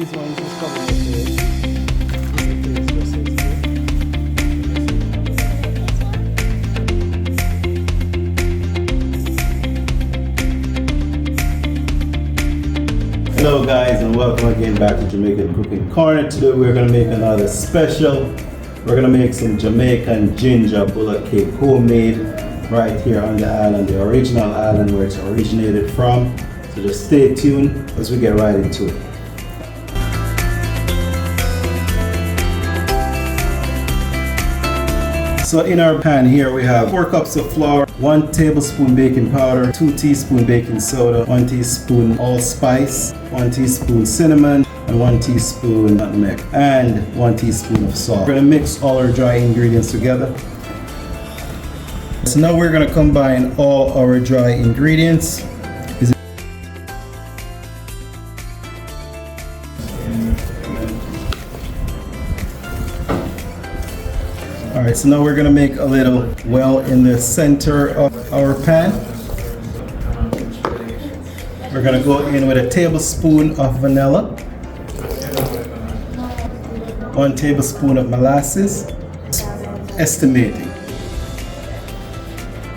these ones just cover the face. Hello guys, and welcome again back to Jamaican Cooking Corner. Today we're going to make another special. We're going to make some Jamaican Ginger Bulla Cake, homemade right here on the island, the original island where it's originated from. So just stay tuned as we get right into it. So in our pan here we have 4 cups of flour, 1 tablespoon baking powder, 2 teaspoons baking soda, 1 teaspoon allspice, 1 teaspoon cinnamon, and 1 teaspoon nutmeg, and 1 teaspoon of salt. We're going to mix all our dry ingredients together. So now we're going to combine all our dry ingredients. Alright, so now we're going to make a little well in the center of our pan. We're going to go in with a tablespoon of vanilla, 1 tablespoon of molasses, estimating.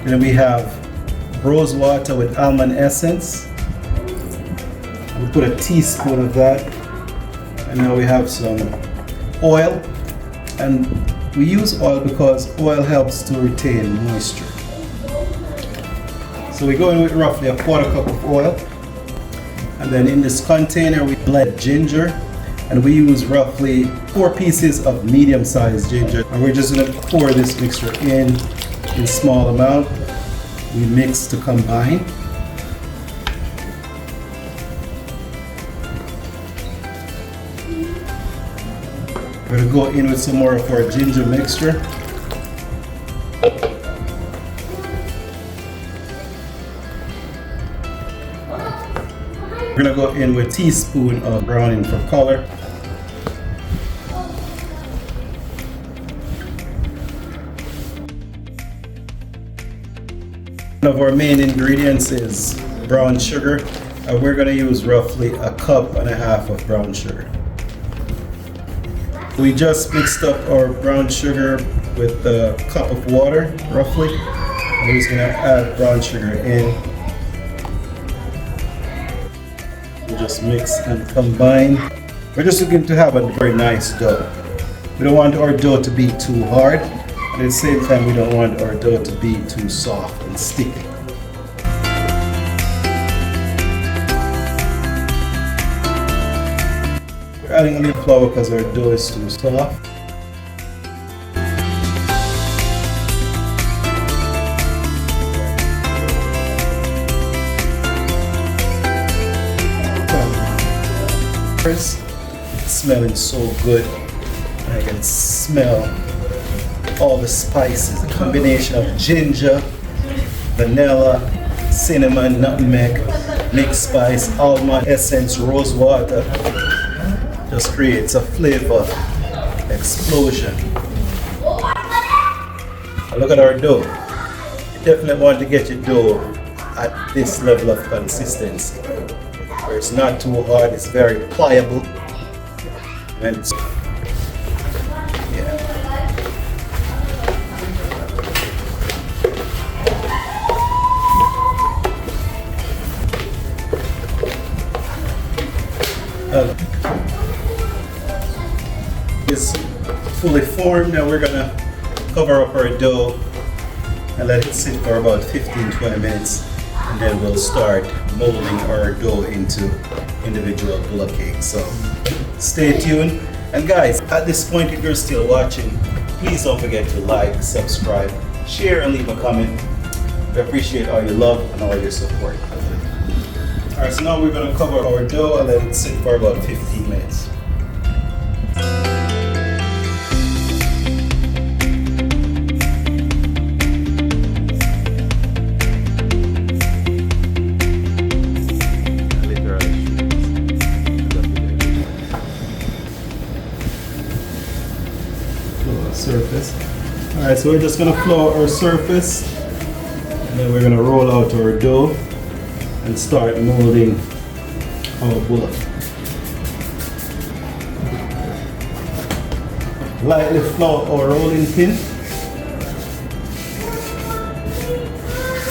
Then we have rose water with almond essence. We'll put a teaspoon of that. And now we have some oil. And we use oil because oil helps to retain moisture. So we go in with roughly a 1/4 cup of oil. And then in this container we blend ginger. And we use roughly 4 pieces of medium-sized ginger. And we're just going to pour this mixture in small amount. We mix to combine. We're going to go in with some more of our ginger mixture. We're going to go in with a teaspoon of browning for color. One of our main ingredients is brown sugar. We're going to use roughly 1.5 cups of brown sugar. We just mixed up our brown sugar with a cup of water, roughly. We're just going to add brown sugar in. We just mix and combine. We're just looking to have a very nice dough. We don't want our dough to be too hard, and at the same time we don't want our dough to be too soft and sticky. We're adding a little flour because our dough is too soft. It's smelling so good. I can smell all the spices, a combination of ginger, vanilla, cinnamon, nutmeg, mixed spice, almond essence, rose water. Just creates a flavor explosion. And look at our dough. You definitely want to get your dough at this level of consistency, where it's not too hard, it's very pliable. And it's, it's fully formed. Now we're gonna cover up our dough and let it sit for about 15-20 minutes, and then we'll start molding our dough into individual bulla cakes. So stay tuned. And guys, at this point, if you're still watching, please don't forget to like, subscribe, share, and leave a comment. We appreciate all your love and all your support. Alright, so now we're going to cover our dough and let it sit for about 15 minutes. Surface. Alright, so we're just going to flour our surface, and then we're going to roll out our dough and start molding our bulla. lightly flour our rolling pin.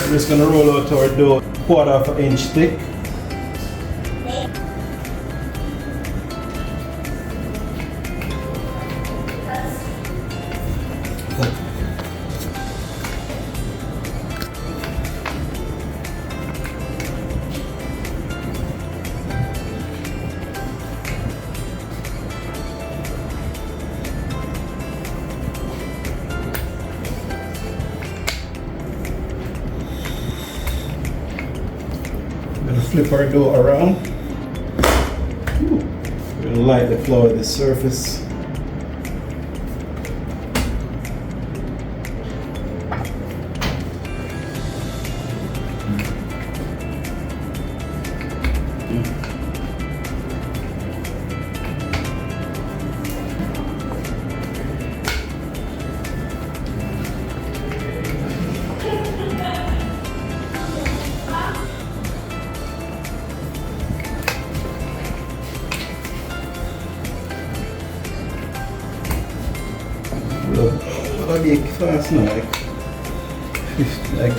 I'm just going to roll out our dough 1/4 inch thick. Flip our dough around. We're going to lightly flour the surface. I'll bake fast now, like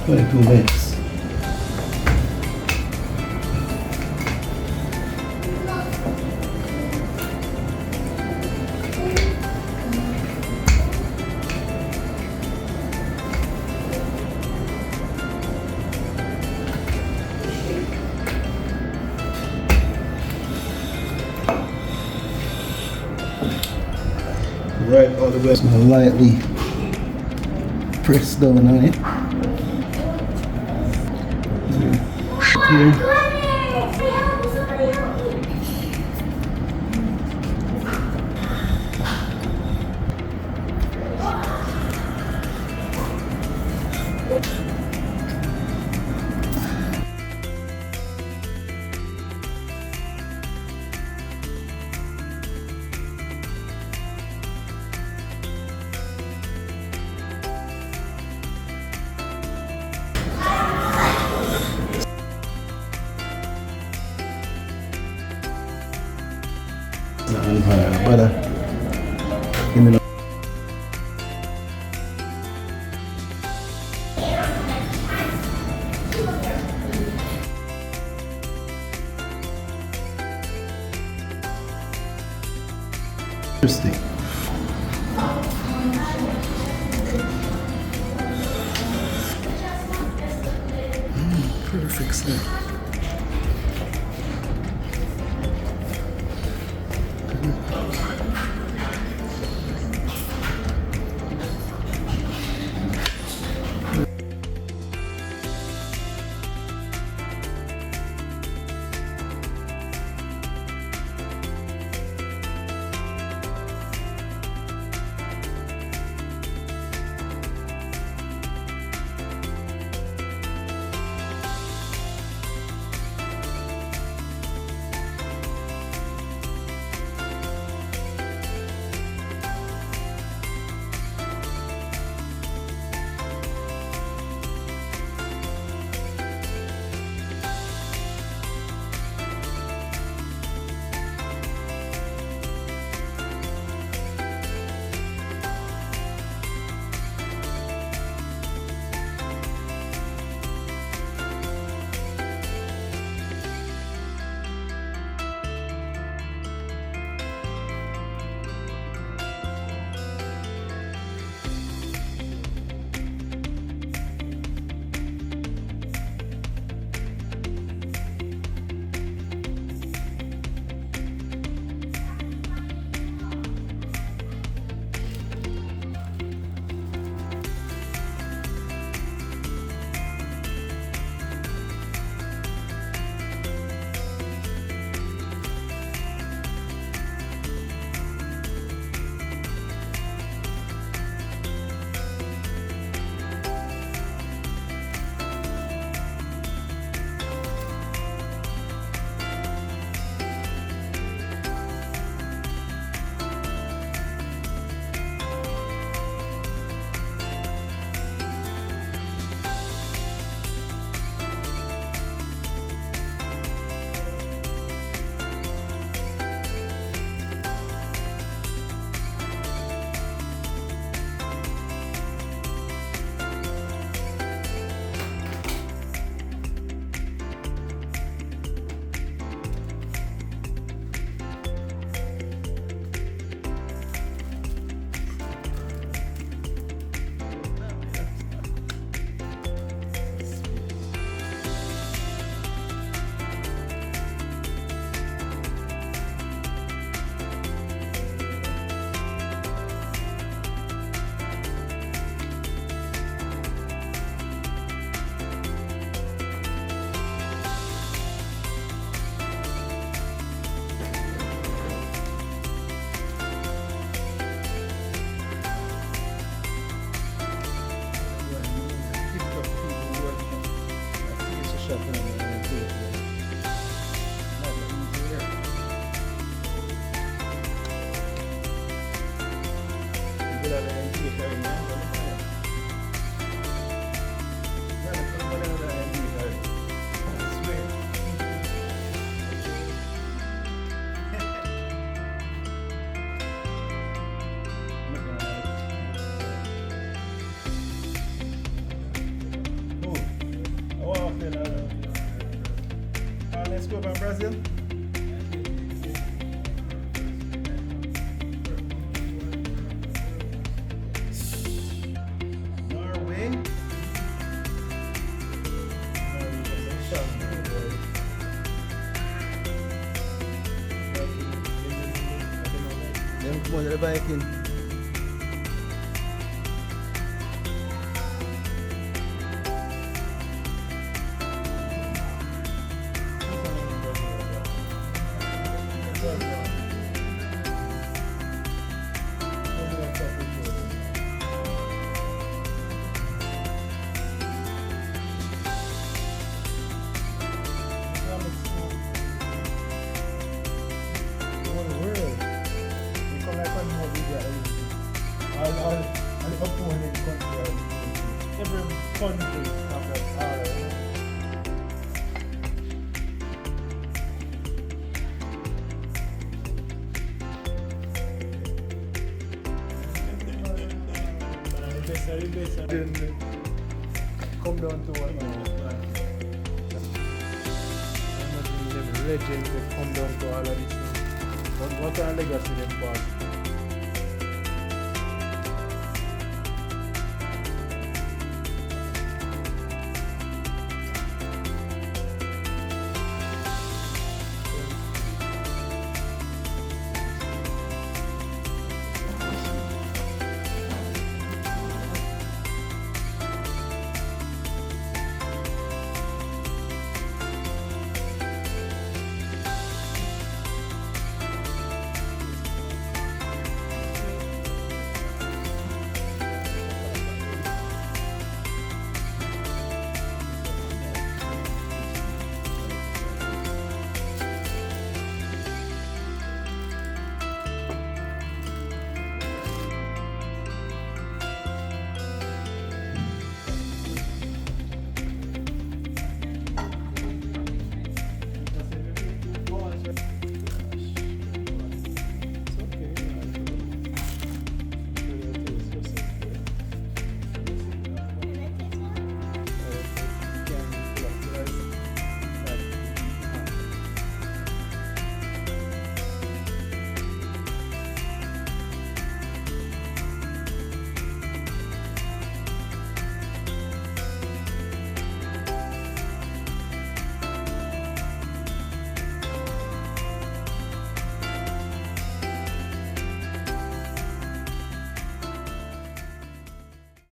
22 minutes. Right all the way. So lightly press down on it. Here. Butter. Interesting. Perfect snack. Jamaican? Norway. Them come on, the Viking. Every country have that area. The best then come down to what legends that come down to all of this. What are legacy them pass?